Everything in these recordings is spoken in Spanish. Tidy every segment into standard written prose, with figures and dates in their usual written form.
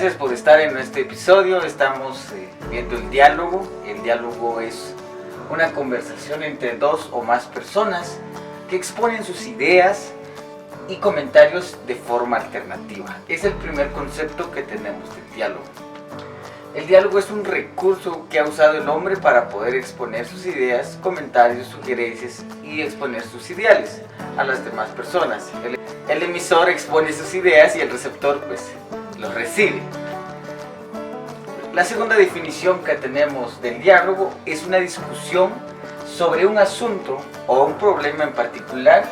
Gracias por estar en este episodio. Estamos viendo el diálogo. El diálogo es una conversación entre dos o más personas que exponen sus ideas y comentarios de forma alternativa. Es el primer concepto que tenemos del diálogo. El diálogo es un recurso que ha usado el hombre para poder exponer sus ideas, comentarios, sugerencias y exponer sus ideales a las demás personas. El emisor expone sus ideas y el receptor pues los recibe. La segunda definición que tenemos del diálogo es una discusión sobre un asunto o un problema en particular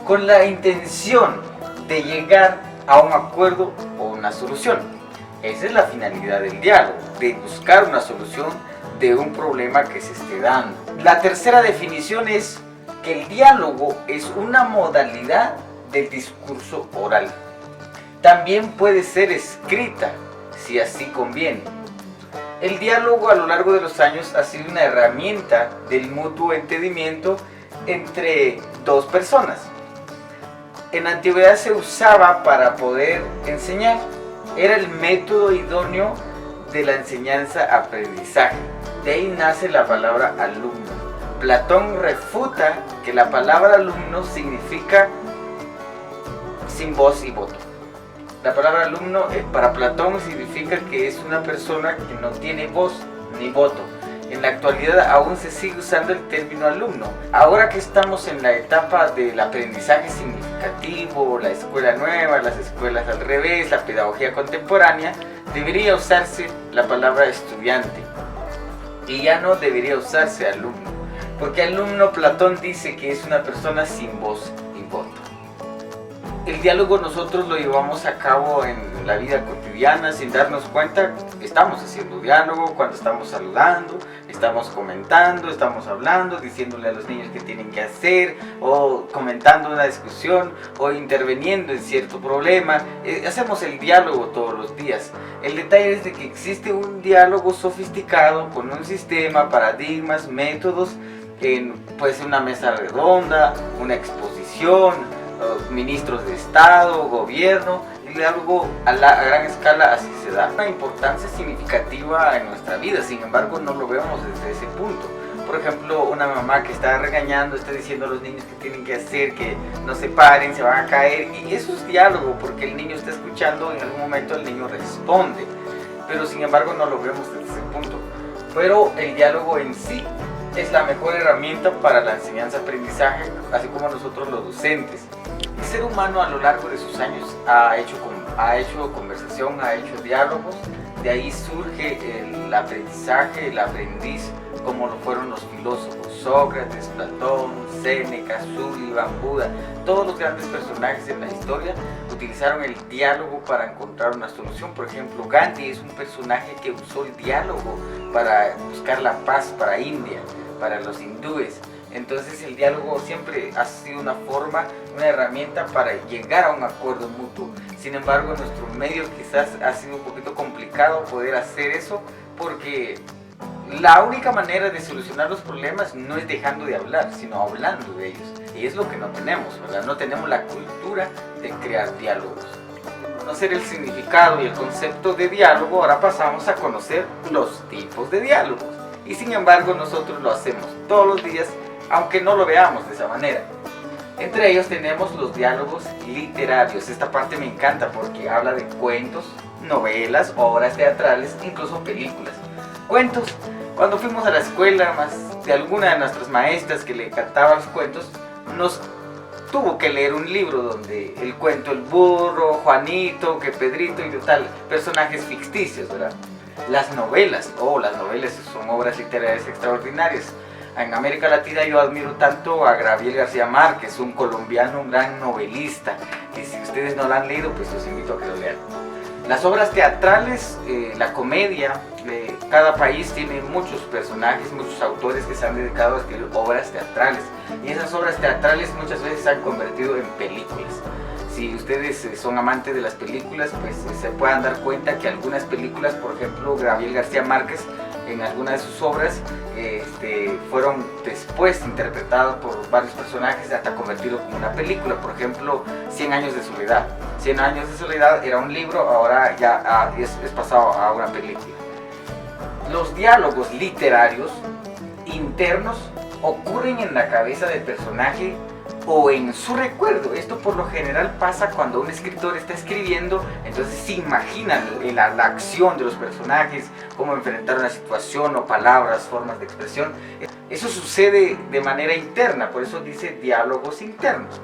con la intención de llegar a un acuerdo o una solución. Esa es la finalidad del diálogo, de buscar una solución de un problema que se esté dando. La tercera definición es que el diálogo es una modalidad del discurso oral. También puede ser escrita, si así conviene. El diálogo a lo largo de los años ha sido una herramienta del mutuo entendimiento entre dos personas. En la antigüedad se usaba para poder enseñar. Era el método idóneo de la enseñanza-aprendizaje. De ahí nace la palabra alumno. Platón refuta que la palabra alumno significa sin voz y voto. La palabra alumno para Platón significa que es una persona que no tiene voz ni voto. En la actualidad aún se sigue usando el término alumno. Ahora que estamos en la etapa del aprendizaje significativo, la escuela nueva, las escuelas al revés, la pedagogía contemporánea, debería usarse la palabra estudiante y ya no debería usarse alumno, porque alumno Platón dice que es una persona sin voz y voto. El diálogo nosotros lo llevamos a cabo en la vida cotidiana sin darnos cuenta. Estamos haciendo diálogo cuando estamos saludando, estamos comentando, estamos hablando, diciéndole a los niños qué tienen que hacer, o comentando una discusión, o interviniendo en cierto problema. Hacemos el diálogo todos los días. El detalle es de que existe un diálogo sofisticado con un sistema, paradigmas, métodos, puede ser una mesa redonda, una exposición, ministros de Estado, gobierno. El diálogo a gran escala así se da. Una importancia significativa en nuestra vida, sin embargo no lo vemos desde ese punto. Por ejemplo, una mamá que está regañando, está diciendo a los niños que tienen que hacer, que no se paren, se van a caer, y eso es diálogo, porque el niño está escuchando, en algún momento el niño responde, pero sin embargo no lo vemos desde ese punto. Pero el diálogo en sí es la mejor herramienta para la enseñanza-aprendizaje, así como nosotros los docentes. El ser humano a lo largo de sus años ha hecho conversación, ha hecho diálogos. De ahí surge el aprendizaje, el aprendiz, como lo fueron los filósofos Sócrates, Platón, Séneca, Sullivan, Buda. Todos los grandes personajes en la historia utilizaron el diálogo para encontrar una solución. Por ejemplo, Gandhi es un personaje que usó el diálogo para buscar la paz para India, para los hindúes. Entonces el diálogo siempre ha sido una forma, una herramienta para llegar a un acuerdo mutuo. Sin embargo, en nuestro medio quizás ha sido un poquito complicado poder hacer eso, porque la única manera de solucionar los problemas no es dejando de hablar, sino hablando de ellos. Y es lo que no tenemos, ¿verdad? No tenemos la cultura de crear diálogos. Conocer el significado y el concepto de diálogo, ahora pasamos a conocer los tipos de diálogos. Y sin embargo, nosotros lo hacemos todos los días, aunque no lo veamos de esa manera. Entre ellos tenemos los diálogos literarios. Esta parte me encanta porque habla de cuentos, novelas, obras teatrales, incluso películas. Cuentos. Cuando fuimos a la escuela, más de alguna de nuestras maestras que le cantaba los cuentos, nos tuvo que leer un libro donde el cuento El burro, Juanito, que Pedrito y tal, personajes ficticios, ¿verdad? Las novelas son obras literarias extraordinarias. En América Latina yo admiro tanto a Gabriel García Márquez, un colombiano, un gran novelista, que si ustedes no lo han leído, pues los invito a que lo lean. Las obras teatrales, la comedia, cada país tiene muchos personajes, muchos autores que se han dedicado a escribir obras teatrales, y esas obras teatrales muchas veces se han convertido en películas. Si ustedes son amantes de las películas, pues se puedan dar cuenta que algunas películas, por ejemplo, Gabriel García Márquez en algunas de sus obras fueron después interpretados por varios personajes hasta convertirlo como una película. Por ejemplo, 100 años de soledad. 100 años de soledad era un libro, ahora ya es pasado a una película. Los diálogos literarios internos ocurren en la cabeza del personaje o en su recuerdo. Esto por lo general pasa cuando un escritor está escribiendo, entonces se imagina la acción de los personajes, cómo enfrentar una situación o palabras, formas de expresión. Eso sucede de manera interna, por eso dice diálogos internos.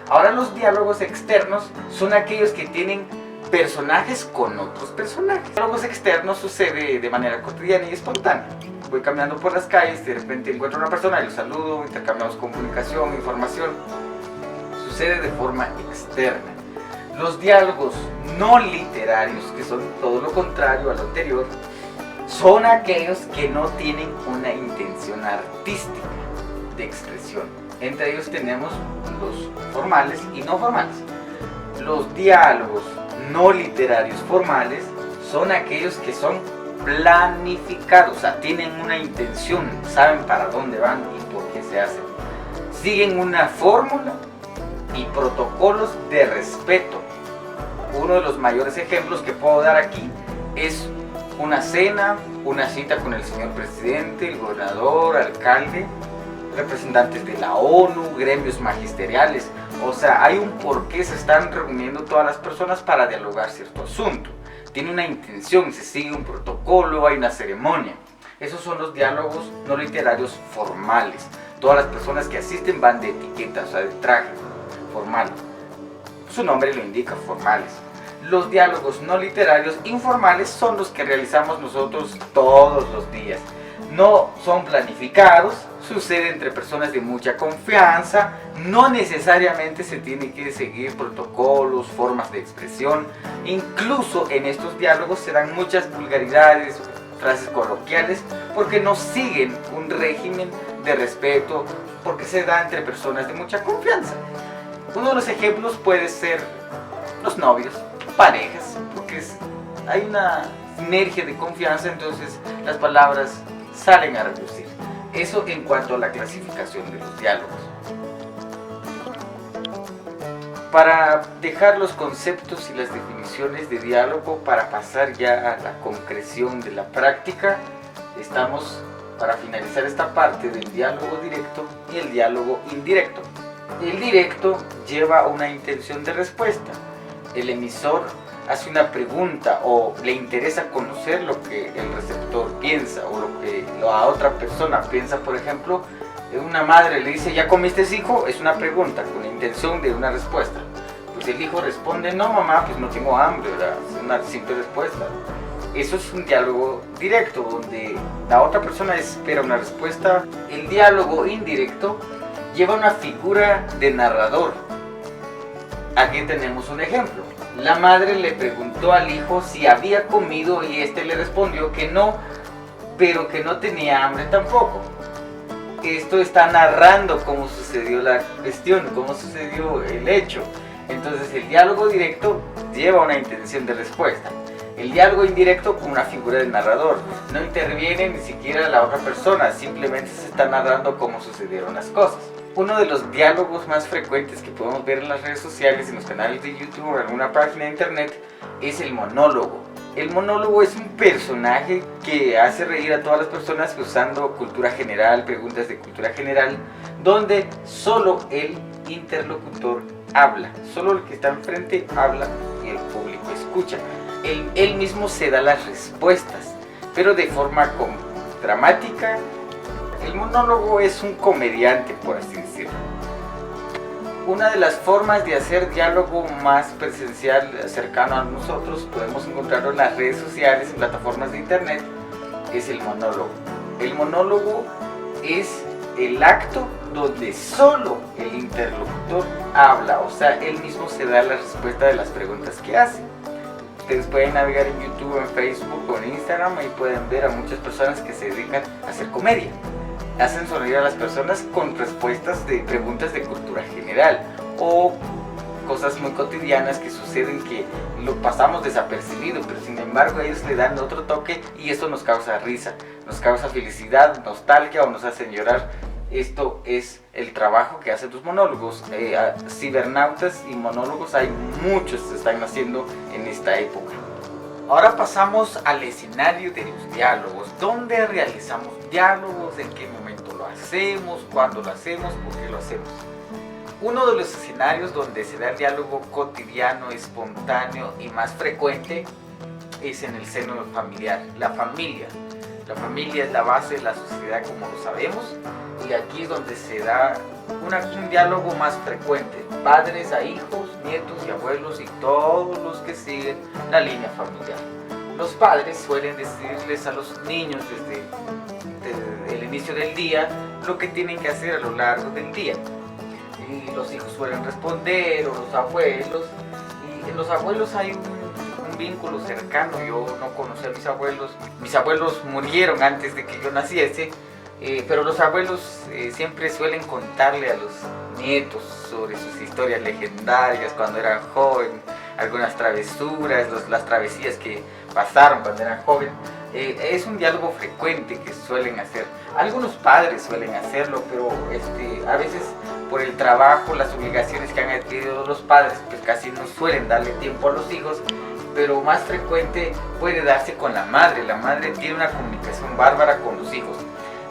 Ahora los diálogos externos son aquellos que tienen personajes con otros personajes. Diálogos externos sucede de manera cotidiana y espontánea. Voy caminando por las calles, de repente encuentro a una persona y lo saludo, intercambiamos comunicación, información. Sucede de forma externa. Los diálogos no literarios, que son todo lo contrario a lo anterior, son aquellos que no tienen una intención artística de expresión. Entre ellos tenemos los formales y no formales. Los diálogos no literarios formales son aquellos que son planificados, o sea, tienen una intención, saben para dónde van y por qué se hacen. Siguen una fórmula y protocolos de respeto. Uno de los mayores ejemplos que puedo dar aquí es una cena, una cita con el señor presidente, el gobernador, alcalde, representantes de la ONU, gremios magisteriales. O sea, hay un por qué se están reuniendo todas las personas para dialogar cierto asunto. Tiene una intención, se sigue un protocolo, hay una ceremonia. Esos son los diálogos no literarios formales. Todas las personas que asisten van de etiqueta, o sea, de traje formal. Su nombre lo indica, formales. Los diálogos no literarios informales son los que realizamos nosotros todos los días. No son planificados, sucede entre personas de mucha confianza, no necesariamente se tiene que seguir protocolos, formas de expresión. Incluso en estos diálogos se dan muchas vulgaridades, frases coloquiales, porque no siguen un régimen de respeto, porque se da entre personas de mucha confianza. Uno de los ejemplos puede ser los novios, parejas, porque hay una sinergia de confianza, entonces las palabras salen a reducir. Eso en cuanto a la clasificación de los diálogos. Para dejar los conceptos y las definiciones de diálogo, para pasar ya a la concreción de la práctica, estamos para finalizar esta parte del diálogo directo y el diálogo indirecto. El directo lleva una intención de respuesta. El emisor hace una pregunta o le interesa conocer lo que el receptor piensa o lo que la otra persona piensa. Por ejemplo, una madre le dice, ¿ya comiste, hijo? Es una pregunta con la intención de una respuesta. Pues el hijo responde, no mamá, pues no tengo hambre, ¿verdad? Es una simple respuesta. Eso es un diálogo directo donde la otra persona espera una respuesta. El diálogo indirecto lleva una figura de narrador. Aquí tenemos un ejemplo. La madre le preguntó al hijo si había comido y este le respondió que no, pero que no tenía hambre tampoco. Esto está narrando cómo sucedió la cuestión, cómo sucedió el hecho. Entonces el diálogo directo lleva una intención de respuesta. El diálogo indirecto con una figura del narrador. No interviene ni siquiera la otra persona, simplemente se está narrando cómo sucedieron las cosas. Uno de los diálogos más frecuentes que podemos ver en las redes sociales, en los canales de YouTube o en alguna página de internet, es el monólogo. El monólogo es un personaje que hace reír a todas las personas usando cultura general, preguntas de cultura general, donde solo el interlocutor habla, solo el que está enfrente habla y el público escucha. Él mismo se da las respuestas, pero de forma dramática. El monólogo es un comediante, por así decirlo. Una de las formas de hacer diálogo más presencial, cercano a nosotros, podemos encontrarlo en las redes sociales, en plataformas de internet, es el monólogo. El monólogo es el acto donde solo el interlocutor habla, o sea, él mismo se da la respuesta de las preguntas que hace. Ustedes pueden navegar en YouTube, en Facebook o en Instagram y pueden ver a muchas personas que se dedican a hacer comedia. Hacen sonreír a las personas con respuestas de preguntas de cultura general o cosas muy cotidianas que suceden que lo pasamos desapercibido, pero sin embargo ellos le dan otro toque y esto nos causa risa, nos causa felicidad, nostalgia o nos hacen llorar. Esto es el trabajo que hacen los monólogos. Cibernautas y monólogos hay muchos que están naciendo en esta época. Ahora pasamos al escenario de los diálogos. ¿Dónde realizamos diálogos? ¿En qué momento lo hacemos? ¿Cuándo lo hacemos? ¿Por qué lo hacemos? Uno de los escenarios donde se da el diálogo cotidiano, espontáneo y más frecuente es en el seno familiar. La familia es la base de la sociedad, como lo sabemos, y aquí es donde se da un diálogo más frecuente, padres a hijos, nietos y abuelos y todos los que siguen la línea familiar. Los padres suelen decirles a los niños desde el inicio del día lo que tienen que hacer a lo largo del día, y los hijos suelen responder, o los abuelos, y en los abuelos hay un vínculo cercano. Yo no conocí a mis abuelos murieron antes de que yo naciese, pero los abuelos siempre suelen contarle a los nietos sobre sus historias legendarias cuando eran jóvenes, algunas travesuras, las travesías que pasaron cuando eran jóvenes. Es un diálogo frecuente que suelen hacer. Algunos padres suelen hacerlo, pero a veces por el trabajo, las obligaciones que han adquirido los padres, pues casi no suelen darle tiempo a los hijos, pero más frecuente puede darse con la madre. La madre tiene una comunicación bárbara con los hijos.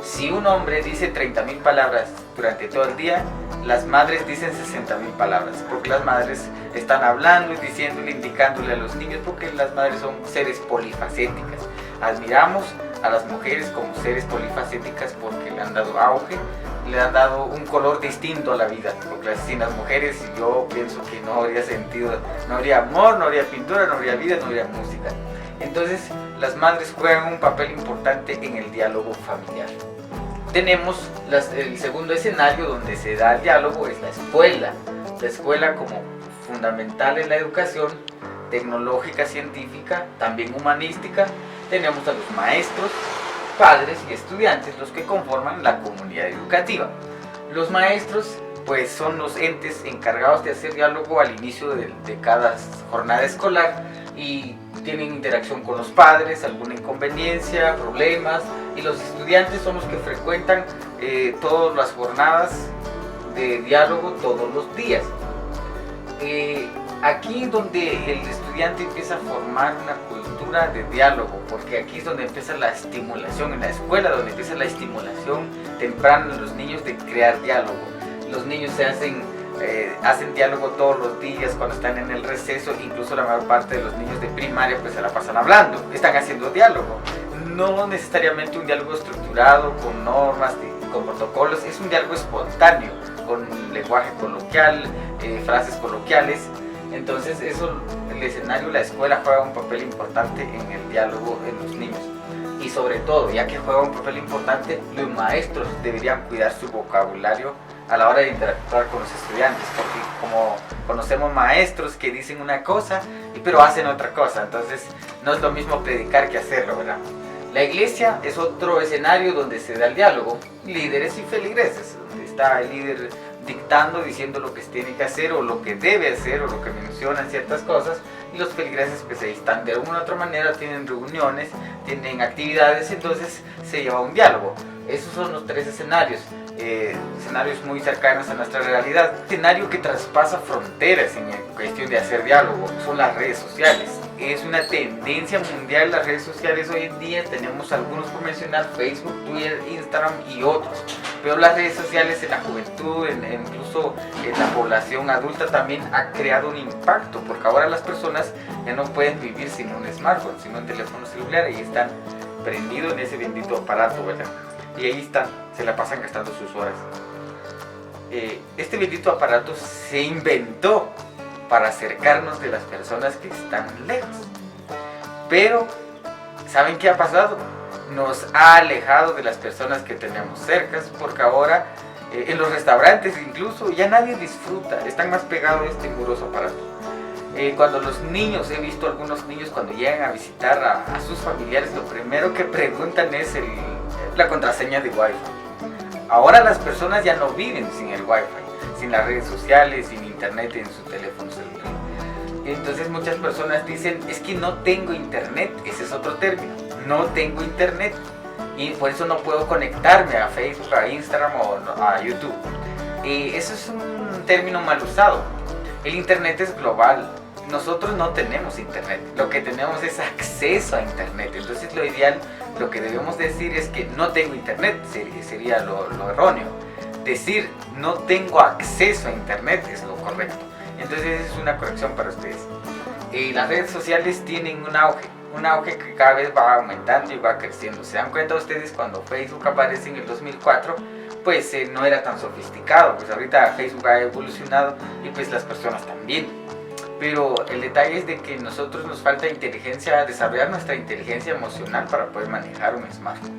Si un hombre dice 30.000 palabras durante todo el día, las madres dicen 60.000 palabras, porque las madres están hablando y diciéndole, indicándole a los niños, porque las madres son seres polifacéticas. Admiramos a las mujeres como seres polifacéticas porque le han dado auge, le han dado un color distinto a la vida, porque sin las mujeres yo pienso que no habría sentido, no habría amor, no habría pintura, no habría vida, no habría música. Entonces las madres juegan un papel importante en el diálogo familiar. Tenemos el segundo escenario donde se da el diálogo, es la escuela. La escuela como fundamental en la educación tecnológica, científica, también humanística. Tenemos a los maestros, padres y estudiantes, los que conforman la comunidad educativa. Los maestros pues son los entes encargados de hacer diálogo al inicio de cada jornada escolar y tienen interacción con los padres, alguna inconveniencia, problemas, y los estudiantes son los que frecuentan todas las jornadas de diálogo todos los días. Aquí es donde el estudiante empieza a formar una cultura de diálogo, porque aquí es donde empieza la estimulación, en la escuela donde empieza la estimulación temprana en los niños de crear diálogo. Los niños hacen diálogo todos los días cuando están en el receso, incluso la mayor parte de los niños de primaria pues se la pasan hablando, están haciendo diálogo. No necesariamente un diálogo estructurado, con normas, con protocolos, es un diálogo espontáneo, con lenguaje coloquial, frases coloquiales. Entonces el escenario, la escuela juega un papel importante en el diálogo en los niños. Y sobre todo, ya que juega un papel importante, los maestros deberían cuidar su vocabulario a la hora de interactuar con los estudiantes, porque como conocemos maestros que dicen una cosa, pero hacen otra cosa, entonces no es lo mismo predicar que hacerlo, ¿verdad? La iglesia es otro escenario donde se da el diálogo, líderes y feligreses, donde está el líder dictando, diciendo lo que tiene que hacer o lo que debe hacer o lo que mencionan ciertas cosas, y los feligreses pues ahí están de alguna u otra manera, tienen reuniones, tienen actividades, entonces se lleva un diálogo. Esos son los tres escenarios, escenarios muy cercanos a nuestra realidad. Escenario que traspasa fronteras en cuestión de hacer diálogo son las redes sociales. Es una tendencia mundial las redes sociales hoy en día. Tenemos algunos por mencionar: Facebook, Twitter, Instagram y otros. Pero las redes sociales en la juventud, incluso en la población adulta también ha creado un impacto, porque ahora las personas ya no pueden vivir sin un smartphone, sin un teléfono celular, y están prendidos en ese bendito aparato, ¿verdad? Y ahí están, se la pasan gastando sus horas. Este bendito aparato se inventó para acercarnos de las personas que están lejos. Pero, ¿saben qué ha pasado? Nos ha alejado de las personas que tenemos cerca, porque ahora en los restaurantes incluso ya nadie disfruta, están más pegados a este muroso aparato. Cuando los niños, he visto algunos niños cuando llegan a visitar a sus familiares, lo primero que preguntan es la contraseña de Wi-Fi. Ahora las personas ya no viven sin el Wi-Fi, sin las redes sociales, sin internet en su teléfono celular. Entonces muchas personas dicen, es que no tengo internet, ese es otro término, no tengo internet y por eso no puedo conectarme a Facebook, a Instagram o a YouTube. Eso es un término mal usado. El internet es global. Nosotros no tenemos internet, lo que tenemos es acceso a internet. Entonces lo ideal, lo que debemos decir es que no tengo internet, sería lo erróneo. Decir no tengo acceso a internet es lo correcto. Entonces es una corrección para ustedes. Las redes sociales tienen un auge que cada vez va aumentando y va creciendo. ¿Se dan cuenta ustedes cuando Facebook aparece en el 2004? Pues no era tan sofisticado, pues ahorita Facebook ha evolucionado y pues las personas también. Pero el detalle es de que nosotros nos falta desarrollar nuestra inteligencia emocional para poder manejar un smartphone.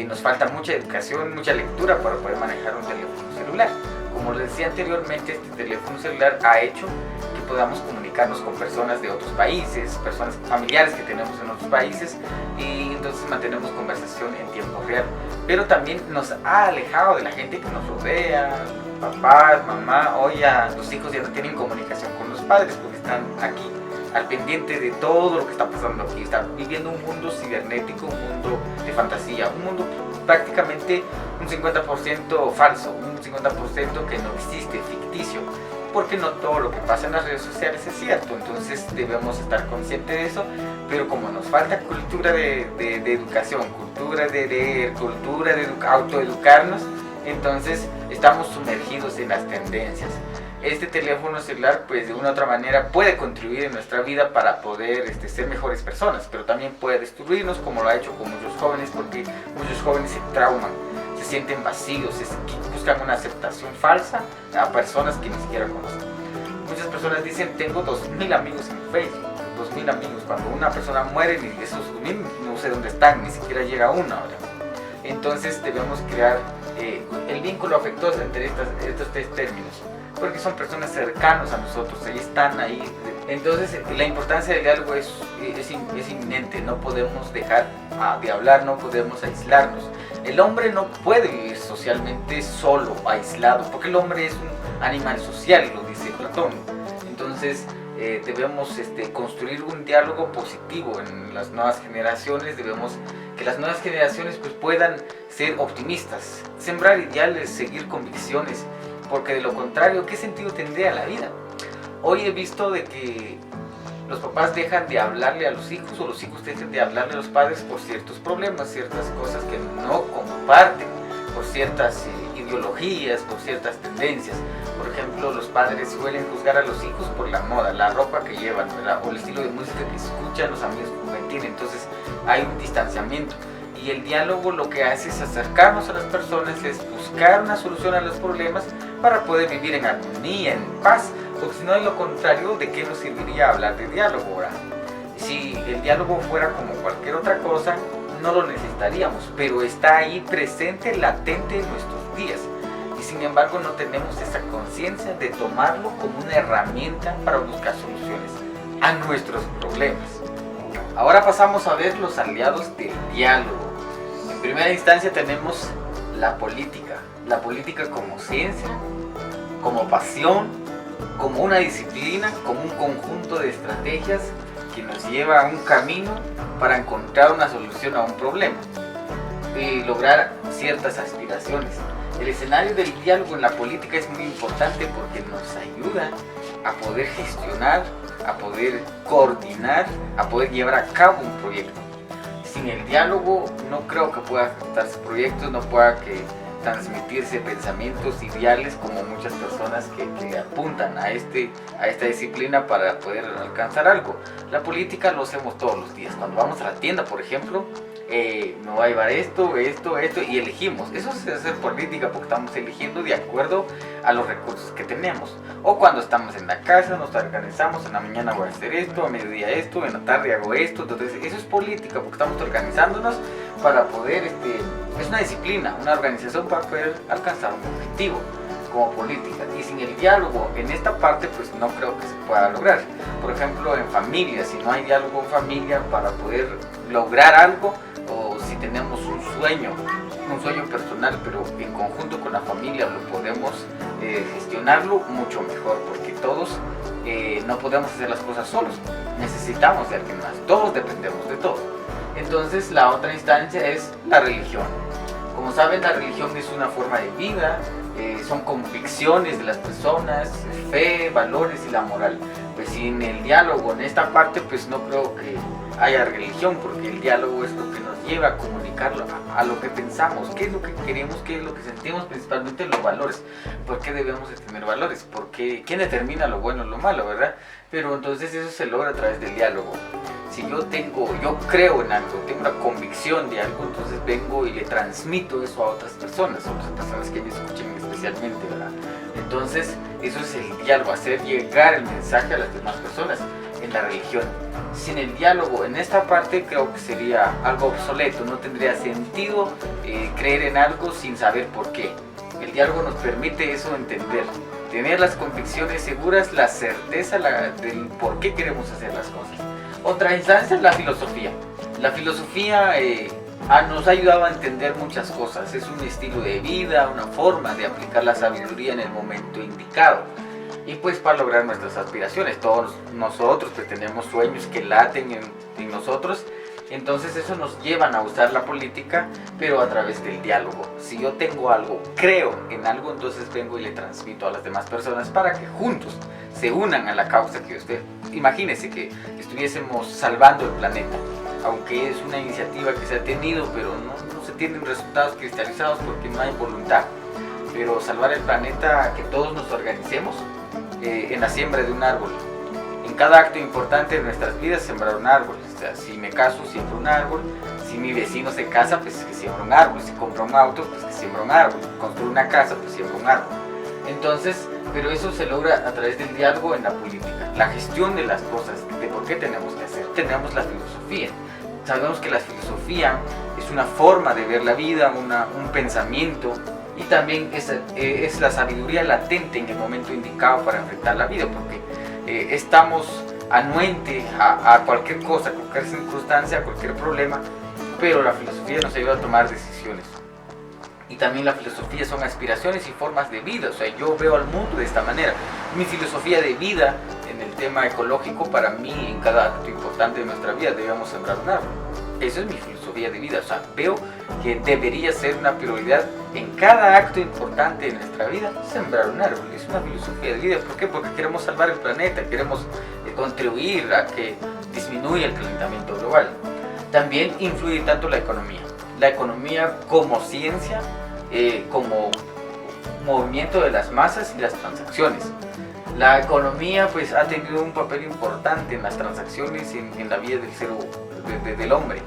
Nos falta mucha educación, mucha lectura para poder manejar un teléfono celular. Como les decía anteriormente, este teléfono celular ha hecho que podamos comunicarnos con personas de otros países, personas familiares que tenemos en otros países, y entonces mantenemos conversación en tiempo real. Pero también nos ha alejado de la gente que nos rodea, papás, mamá. Hoy ya los hijos ya no tienen comunicación con los padres porque están aquí al pendiente de todo lo que está pasando aquí. Están viviendo un mundo cibernético, un mundo de fantasía, un mundo prácticamente un 50% falso, un 50% que no existe, ficticio, porque no todo lo que pasa en las redes sociales es cierto. Entonces debemos estar conscientes de eso, pero como nos falta cultura de educación, cultura de leer, cultura de autoeducarnos, entonces estamos sumergidos en las tendencias. Este teléfono celular pues de una u otra manera puede contribuir en nuestra vida para poder ser mejores personas, pero también puede destruirnos, como lo ha hecho con muchos jóvenes, porque muchos jóvenes se trauman, se sienten vacíos, buscan una aceptación falsa a personas que ni siquiera conocen. Muchas personas dicen, tengo 2000 amigos en Facebook, 2000 amigos, cuando una persona muere y esos 2000 no sé dónde están, ni siquiera llega una hora. Entonces debemos crear el vínculo afectuoso entre estos tres términos, porque son personas cercanas a nosotros, ellos están ahí. Entonces la importancia del diálogo es inminente. No podemos dejar de hablar, no podemos aislarnos. El hombre no puede vivir socialmente solo, aislado, porque el hombre es un animal social, lo dice Platón. Entonces debemos construir un diálogo positivo en las nuevas generaciones. Debemos que las nuevas generaciones pues, puedan ser optimistas, sembrar ideales, seguir convicciones, porque de lo contrario, ¿qué sentido tendría la vida? Hoy he visto de que los papás dejan de hablarle a los hijos, o los hijos dejan de hablarle a los padres por ciertos problemas, ciertas cosas que no comparten, por ciertas ideologías, por ciertas tendencias. Por ejemplo, los padres suelen juzgar a los hijos por la moda, la ropa que llevan, ¿verdad? O el estilo de música que escuchan los amigos juveniles. Entonces hay un distanciamiento. Y el diálogo lo que hace es acercarnos a las personas, es buscar una solución a los problemas para poder vivir en armonía, en paz. Porque si no, de lo contrario, ¿de qué nos serviría hablar de diálogo ahora? Si el diálogo fuera como cualquier otra cosa, no lo necesitaríamos, pero está ahí presente, latente en nuestros días. Y sin embargo no tenemos esa conciencia de tomarlo como una herramienta para buscar soluciones a nuestros problemas. Ahora pasamos a ver los aliados del diálogo. En primera instancia tenemos la política como ciencia, como pasión, como una disciplina, como un conjunto de estrategias que nos lleva a un camino para encontrar una solución a un problema y lograr ciertas aspiraciones. El escenario del diálogo en la política es muy importante porque nos ayuda a poder gestionar, a poder coordinar, a poder llevar a cabo un proyecto. Sin el diálogo no creo que pueda ejecutarse proyectos, no pueda transmitirse pensamientos ideales como muchas personas que apuntan a esta disciplina para poder alcanzar algo. La política lo hacemos todos los días. Cuando vamos a la tienda, por ejemplo, me va a llevar esto, y elegimos. Eso es hacer política porque estamos eligiendo de acuerdo a los recursos que tenemos. O cuando estamos en la casa, nos organizamos, en la mañana voy a hacer esto, a mediodía esto, en la tarde hago esto. Entonces eso es política porque estamos organizándonos para poder, es una disciplina, una organización para poder alcanzar un objetivo como política. Y sin el diálogo en esta parte pues no creo que se pueda lograr. Por ejemplo, en familia, si no hay diálogo en familia para poder lograr algo, o si tenemos un sueño un sueño personal, pero en conjunto con la familia lo podemos gestionarlo mucho mejor, porque todos no podemos hacer las cosas solos, necesitamos de alguien más, todos dependemos de todos. Entonces la otra instancia es la religión. Como saben, la religión es una forma de vida, son convicciones de las personas, fe, valores y la moral. Pues sin el diálogo en esta parte, pues no creo que haya religión, porque el diálogo es lo que nos lleva a comunicarlo a lo que pensamos, qué es lo que queremos, qué es lo que sentimos, principalmente los valores. ¿Por qué debemos de tener valores? Porque ¿quién determina lo bueno o lo malo, verdad? Pero entonces eso se logra a través del diálogo. Si yo creo en algo, tengo una convicción de algo, entonces vengo y le transmito eso a otras personas que me escuchen especialmente, ¿verdad? Entonces eso es el diálogo, hacer llegar el mensaje a las demás personas. En la religión, sin el diálogo en esta parte, creo que sería algo obsoleto, no tendría sentido creer en algo sin saber por qué. El diálogo nos permite eso, entender, tener las convicciones seguras, la certeza del por qué queremos hacer las cosas. Otra instancia es la filosofía. La filosofía nos ha ayudado a entender muchas cosas, es un estilo de vida, una forma de aplicar la sabiduría en el momento indicado. Y pues para lograr nuestras aspiraciones, todos nosotros pues tenemos sueños que laten en nosotros, entonces eso nos lleva a usar la política, pero a través del diálogo. Si yo tengo algo, creo en algo, entonces vengo y le transmito a las demás personas para que juntos se unan a la causa que usted. Imagínese que estuviésemos salvando el planeta, aunque es una iniciativa que se ha tenido, pero no se tienen resultados cristalizados porque no hay voluntad. Pero salvar el planeta, que todos nos organicemos en la siembra de un árbol. En cada acto importante de nuestras vidas, sembrar un árbol. O sea, si me caso, siembro un árbol. Si mi vecino se casa, pues que siembra un árbol. Si compra un auto, pues que siembra un árbol. Construye una casa, pues siembra un árbol. Entonces, pero eso se logra a través del diálogo en la política. La gestión de las cosas, de por qué tenemos que hacer. Tenemos la filosofía. Sabemos que la filosofía es una forma de ver la vida, un pensamiento. Y también es la sabiduría latente en el momento indicado para enfrentar la vida, porque estamos anuentes a cualquier cosa, a cualquier circunstancia, a cualquier problema, pero la filosofía nos ayuda a tomar decisiones. Y también la filosofía son aspiraciones y formas de vida, o sea, yo veo al mundo de esta manera. Mi filosofía de vida en el tema ecológico, para mí, en cada acto importante de nuestra vida debemos sembrar un árbol. Eso es mi filosofía de vida, o sea, veo que debería ser una prioridad en cada acto importante de nuestra vida, sembrar un árbol. Es una filosofía de vida. ¿Por qué? Porque queremos salvar el planeta, queremos contribuir a que disminuya el calentamiento global. También influye tanto la economía como ciencia, como movimiento de las masas y las transacciones. La economía pues ha tenido un papel importante en las transacciones y en la vida del hombre,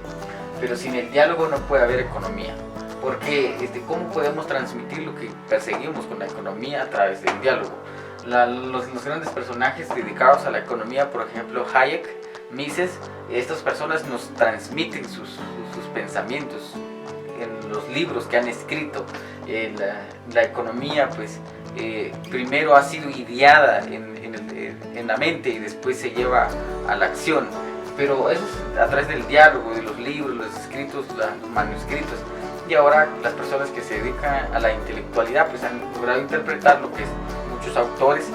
pero sin el diálogo no puede haber economía, porque ¿cómo podemos transmitir lo que perseguimos con la economía? A través del diálogo. Los grandes personajes dedicados a la economía, por ejemplo Hayek, Mises, estas personas nos transmiten sus pensamientos en los libros que han escrito. La economía pues primero ha sido ideada en la mente y después se lleva a la acción, pero eso es a través del diálogo, de los libros, los escritos, los manuscritos. Y ahora las personas que se dedican a la intelectualidad pues han logrado interpretar lo que muchos autores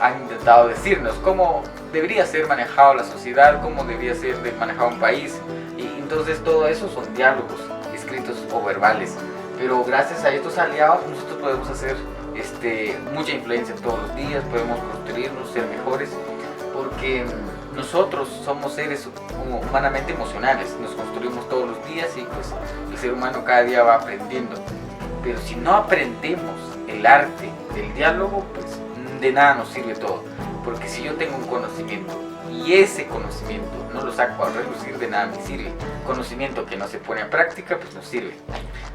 han intentado decirnos, cómo debería ser manejado la sociedad, cómo debería ser manejado un país. Y entonces todo eso son diálogos escritos o verbales, pero gracias a estos aliados nosotros podemos hacer mucha influencia todos los días, podemos construirnos, ser mejores, porque nosotros somos seres humanamente emocionales, nos construimos todos los días y pues el ser humano cada día va aprendiendo. Pero si no aprendemos el arte del diálogo, pues de nada nos sirve todo, porque si yo tengo un conocimiento y ese conocimiento no lo saco a relucir, de nada me sirve. Conocimiento que no se pone en práctica, pues no sirve.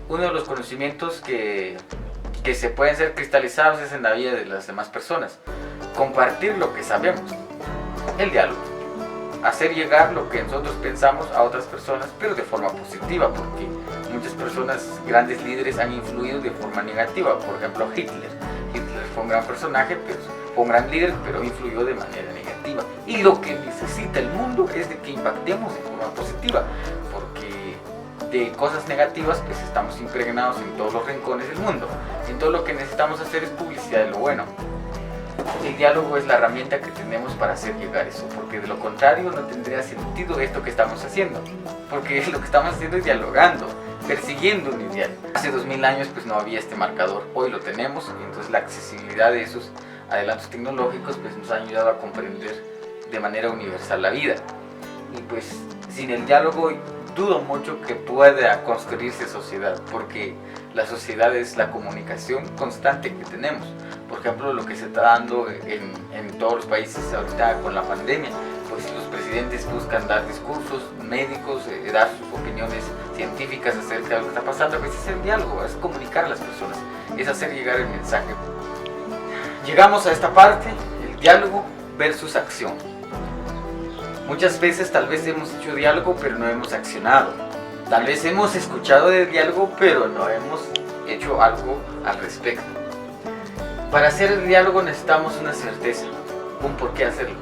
Uno de los conocimientos que se pueden ser cristalizados es en la vida de las demás personas. Compartir lo que sabemos, el diálogo, hacer llegar lo que nosotros pensamos a otras personas, pero de forma positiva, porque muchas personas, grandes líderes, han influido de forma negativa. Por ejemplo, Hitler fue un gran personaje, pero fue un gran líder, pero influyó de manera negativa. Y lo que necesita el mundo es de que impactemos de forma positiva, porque de cosas negativas, pues estamos impregnados en todos los rincones del mundo. En todo lo que necesitamos hacer es publicidad de lo bueno. El diálogo es la herramienta que tenemos para hacer llegar eso, porque de lo contrario no tendría sentido esto que estamos haciendo, porque lo que estamos haciendo es dialogando, persiguiendo un ideal. Hace 2000 años pues no había este marcador, hoy lo tenemos, y entonces la accesibilidad de esos adelantos tecnológicos pues nos ha ayudado a comprender de manera universal la vida. Y pues sin el diálogo dudo mucho que pueda construirse sociedad, porque la sociedad es la comunicación constante que tenemos. Por ejemplo, lo que se está dando en todos los países ahorita con la pandemia, pues los presidentes buscan dar discursos médicos, dar sus opiniones científicas acerca de lo que está pasando. Pues es el diálogo, es comunicar a las personas, es hacer llegar el mensaje. Llegamos a esta parte, el diálogo versus acción. Muchas veces tal vez hemos hecho diálogo pero no hemos accionado. Tal vez hemos escuchado de diálogo pero no hemos hecho algo al respecto. Para hacer el diálogo necesitamos una certeza, un por qué hacerlo.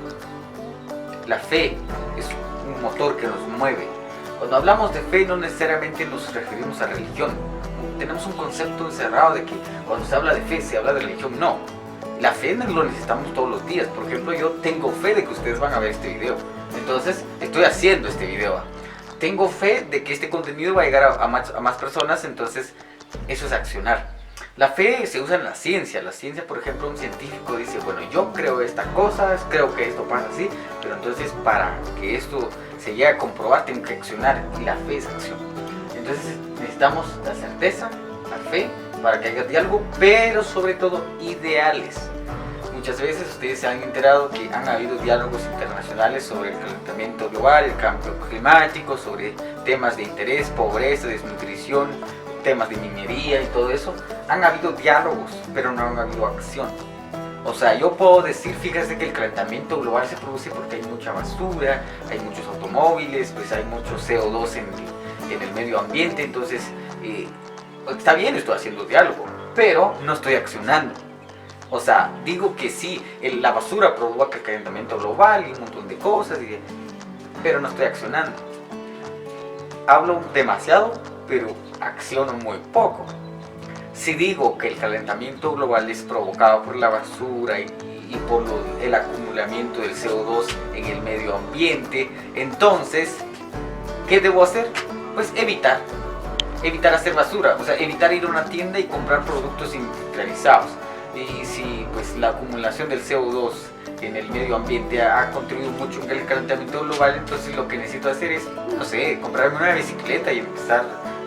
La fe es un motor que nos mueve. Cuando hablamos de fe no necesariamente nos referimos a religión. Tenemos un concepto encerrado de que cuando se habla de fe se habla de religión. No, la fe lo necesitamos todos los días. Por ejemplo, yo tengo fe de que ustedes van a ver este video. Entonces estoy haciendo este video. Tengo fe de que este contenido va a llegar a más personas, entonces eso es accionar. La fe se usa en la ciencia. La ciencia, por ejemplo, un científico dice, bueno, yo creo esta cosa, creo que esto pasa así, pero entonces para que esto se llegue a comprobar tengo que accionar, y la fe es acción. Entonces necesitamos la certeza, la fe, para que haya diálogo, pero sobre todo ideales. Muchas veces ustedes se han enterado que han habido diálogos internacionales sobre el calentamiento global, el cambio climático, sobre temas de interés, pobreza, desnutrición, temas de minería y todo eso. Han habido diálogos, pero no han habido acción. O sea, yo puedo decir, fíjate que el calentamiento global se produce porque hay mucha basura, hay muchos automóviles, pues hay mucho CO2 en el medio ambiente, entonces está bien, estoy haciendo diálogo, pero no estoy accionando. O sea, digo que sí, la basura provoca el calentamiento global y un montón de cosas, pero no estoy accionando. Hablo demasiado, pero acciono muy poco. Si digo que el calentamiento global es provocado por la basura y por el acumulamiento del CO2 en el medio ambiente, entonces, ¿qué debo hacer? Pues evitar hacer basura, o sea, evitar ir a una tienda y comprar productos industrializados. Y si pues la acumulación del CO2 en el medio ambiente ha contribuido mucho en el calentamiento global, entonces lo que necesito hacer es, no sé, comprarme una bicicleta y empezar,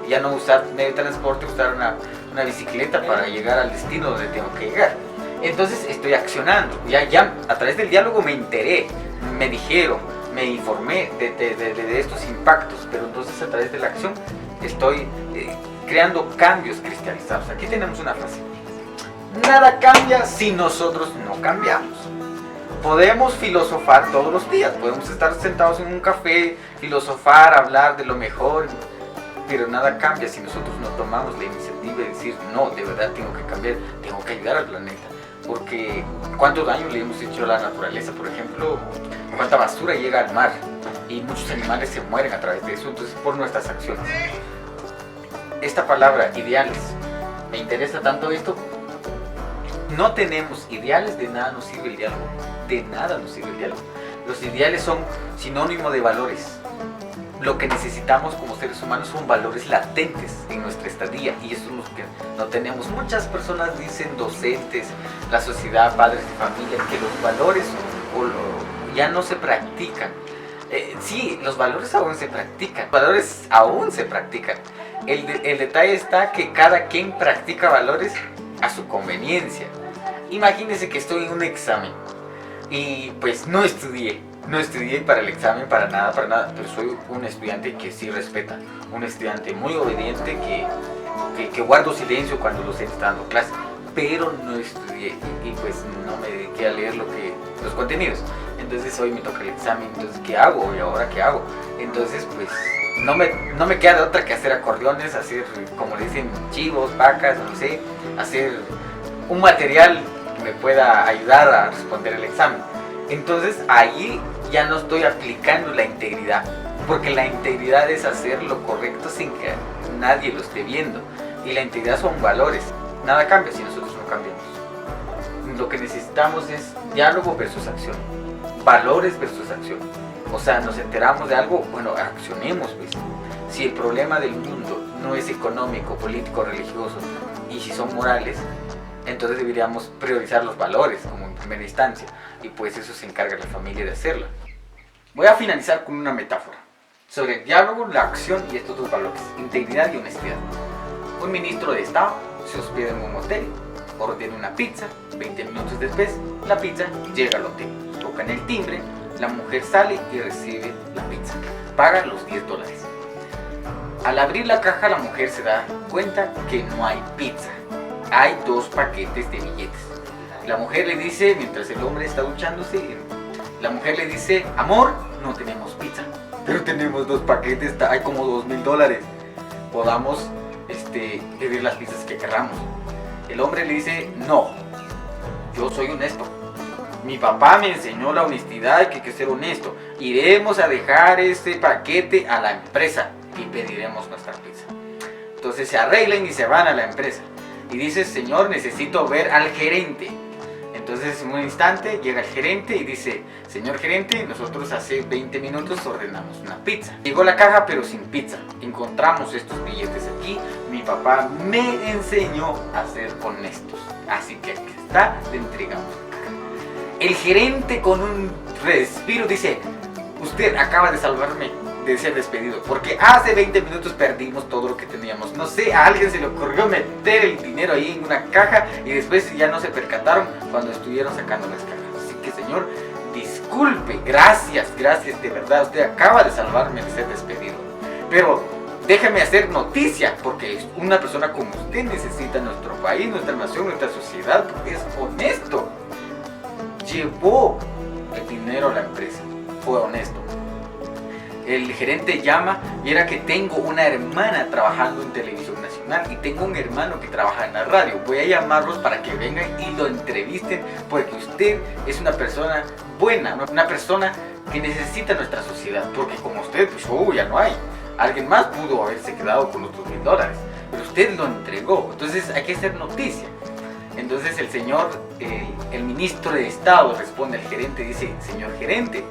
ya no usar medio de transporte, usar una bicicleta para llegar al destino donde tengo que llegar. Entonces estoy accionando, ya a través del diálogo me enteré, me dijeron, me informé de estos impactos, pero entonces a través de la acción estoy creando cambios cristalizados. Aquí tenemos una frase: nada cambia si nosotros no cambiamos. Podemos filosofar todos los días, podemos estar sentados en un café, filosofar, hablar de lo mejor, pero nada cambia si nosotros no tomamos la iniciativa de decir, no, de verdad tengo que cambiar, tengo que ayudar al planeta. Porque cuánto daño le hemos hecho a la naturaleza, por ejemplo, cuánta basura llega al mar y muchos animales se mueren a través de eso, entonces por nuestras acciones. Esta palabra, ideales, me interesa tanto esto. No tenemos ideales, de nada nos sirve el diálogo, de nada nos sirve el diálogo. Los ideales son sinónimo de valores. Lo que necesitamos como seres humanos son valores latentes en nuestra estadía, y eso es lo que no tenemos. Muchas personas dicen, docentes, la sociedad, padres de familia, que los valores ya no se practican. Sí, los valores aún se practican, El detalle está que cada quien practica valores a su conveniencia. Imagínense que estoy en un examen y pues no estudié para el examen, para nada, pero soy un estudiante que sí respeta, un estudiante muy obediente que guardo silencio cuando los docente está dando clase, pero no estudié y pues no me dediqué a leer los contenidos. Entonces hoy me toca el examen, entonces ¿qué hago? ¿Y ahora qué hago? Entonces pues no me queda de otra que hacer acordeones, hacer, como le dicen, chivos, vacas, no sé, hacer un material que me pueda ayudar a responder el examen. Entonces ahí ya no estoy aplicando la integridad, Porque la integridad es hacer lo correcto sin que nadie lo esté viendo. Y la integridad son valores. Nada cambia si nosotros no cambiamos. Lo que necesitamos es diálogo versus acción. Valores versus acción. O sea, nos enteramos de algo, bueno, accionemos, pues. Si el problema del mundo no es económico, político, religioso, y si son morales, entonces deberíamos priorizar los valores como en primera instancia. Y pues eso se encarga la familia de hacerlo. Voy a finalizar con una metáfora sobre el diálogo, la acción y estos dos valores, integridad y honestidad. Un ministro de Estado se hospeda en un hotel, ordena una pizza, 20 minutos después la pizza llega al hotel, tocan el timbre, la mujer sale y recibe la pizza, paga los $10. Al abrir la caja la mujer se da cuenta que no hay pizza, hay 2 paquetes de billetes. La mujer le dice, mientras el hombre está duchándose, la mujer le dice, amor, no tenemos pizza, pero tenemos 2 paquetes, hay como $2,000, podamos pedir las pizzas que queramos. El hombre le dice, no, yo soy honesto, mi papá me enseñó la honestidad, que hay que ser honesto, iremos a dejar este paquete a la empresa y pediremos nuestra pizza. Entonces se arreglan y se van a la empresa y dice, señor, necesito ver al gerente. Entonces en un instante llega el gerente y dice, señor gerente, nosotros hace 20 minutos ordenamos una pizza. Llegó la caja pero sin pizza. Encontramos estos billetes aquí. Mi papá me enseñó a ser honestos. Así que aquí está, le entregamos la caja. El gerente con un respiro dice, usted acaba de salvarme de ser despedido, porque hace 20 minutos perdimos todo lo que teníamos. No sé, a alguien se le ocurrió meter el dinero ahí en una caja y después ya no se percataron cuando estuvieron sacando las cajas. Así que señor, disculpe, gracias, de verdad, usted acaba de salvarme de ser despedido. Pero déjeme hacer noticia, porque una persona como usted necesita nuestro país, nuestra nación, nuestra sociedad, porque es honesto. Llevó el dinero a la empresa, fue honesto. El gerente llama y era que tengo una hermana trabajando en Televisión Nacional y tengo un hermano que trabaja en la radio. Voy a llamarlos para que vengan y lo entrevisten porque usted es una persona buena, una persona que necesita nuestra sociedad. Porque como usted, pues ya no hay. Alguien más pudo haberse quedado con los $2,000, pero usted lo entregó. Entonces hay que hacer noticia. Entonces el señor, el ministro de Estado responde al gerente y dice, señor gerente,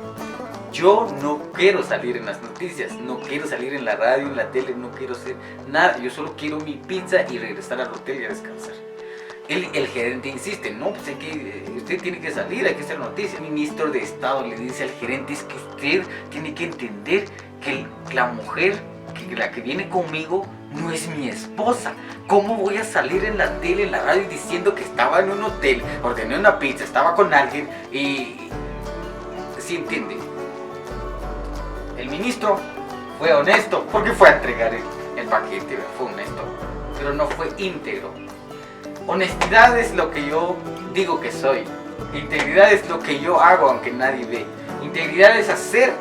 yo no quiero salir en las noticias, no quiero salir en la radio, en la tele, no quiero hacer nada. Yo solo quiero mi pizza y regresar al hotel y a descansar. El gerente insiste, no, pues usted tiene que salir, hay que hacer noticias. El ministro de Estado le dice al gerente, es que usted tiene que entender que la mujer, la que viene conmigo, no es mi esposa. ¿Cómo voy a salir en la tele, en la radio diciendo que estaba en un hotel, ordené una pizza, estaba con alguien y... ¿Sí entiende? El ministro fue honesto porque fue a entregar el paquete, fue honesto, pero no fue íntegro. Honestidad es lo que yo digo que soy. Integridad es lo que yo hago aunque nadie ve. Integridad es hacer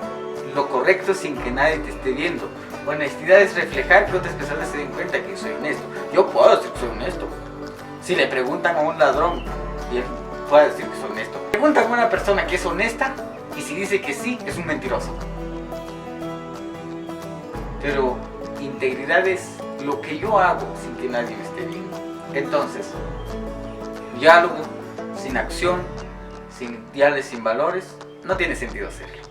lo correcto sin que nadie te esté viendo. Honestidad es reflejar que otras personas se den cuenta que soy honesto. Yo puedo decir que soy honesto. Si le preguntan a un ladrón y él puede decir que soy honesto. Preguntan a una persona que es honesta y si dice que sí, es un mentiroso. Pero integridad es lo que yo hago sin que nadie me esté viendo. Entonces, diálogo sin acción, sin valores, no tiene sentido hacerlo.